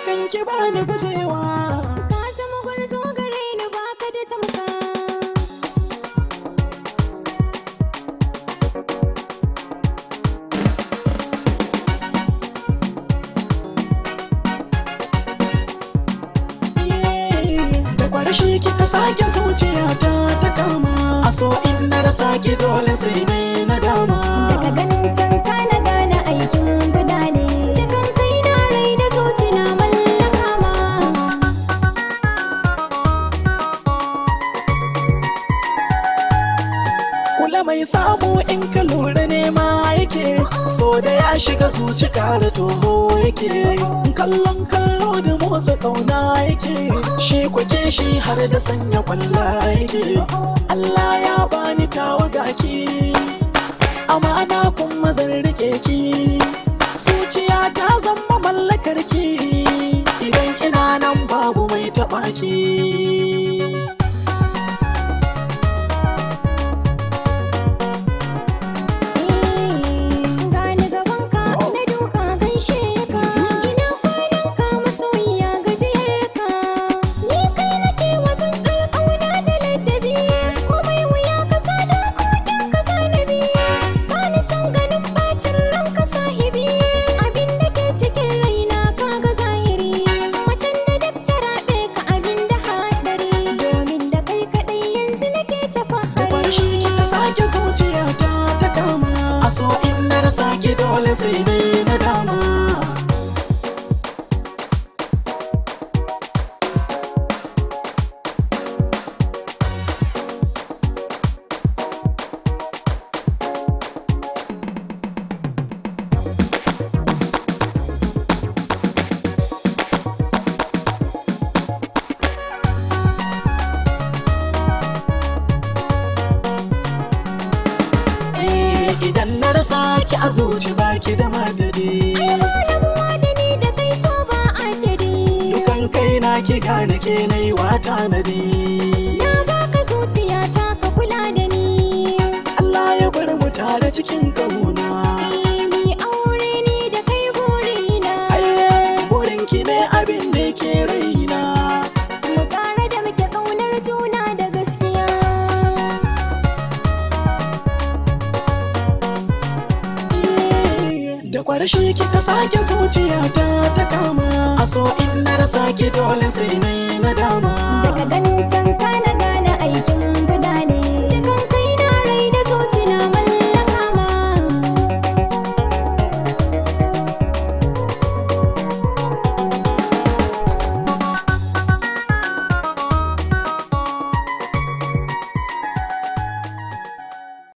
akan ki bani gujewa. Ka zama gwarzo gare ni baka da tamka. Da kwarashi kika sake zuciyata ta kama, a so in na rasa ki dole sai ne na dama. Daga ganin tanka na gane aikin guda ne, dukan kai na rai da zuci na mallaka ma. Kula mai samu in ka lura nema yake, so da ya shiga zuci kara toho yake. Kallon kallo da motsa kauna yake, shi kwake shi har da sanya kwalla yake. Allah ya bani tawaga ki, amana kuma zan rike ki. Zuciya ta zama mallakar ki, idan ina nan babu mai taɓa ki. Gani gabanka na duka gaishe ka, ina kwanan ka masoyiya gajiyar ka. Ni kai nake wasan tsarkauna da ladabi, komai wuya ka sa da kokin ka zanabi. Ba ni son ganin bacin ranka sahibi, abin da ke cikin raina ka ga zahiri. Macen da duk ta raɓe ka abin da haɗari, domin da kai kaɗai yanzu nake ta fahari. Barshi kika sake zuciyata ta kama, a so in na rasa ki dole sai ne na dama. Idan na rasa ki a zuci baki da madadi, Damuwa da ni da kai so ba adadi. dukan kai na ki gane ke nai wata nadi. Na baka zuciyata ka kula da ni. Allah ya bar mu tare cikin kauna. Mi aure ni da kai burina. Aye, burin ki ne abin da ke raina. Mu ƙara da muke ƙaunar juna da gaskiya. Da kwarashi kika sake zuciyata ta kama, a so in na rasa ki dole sai ne na dama.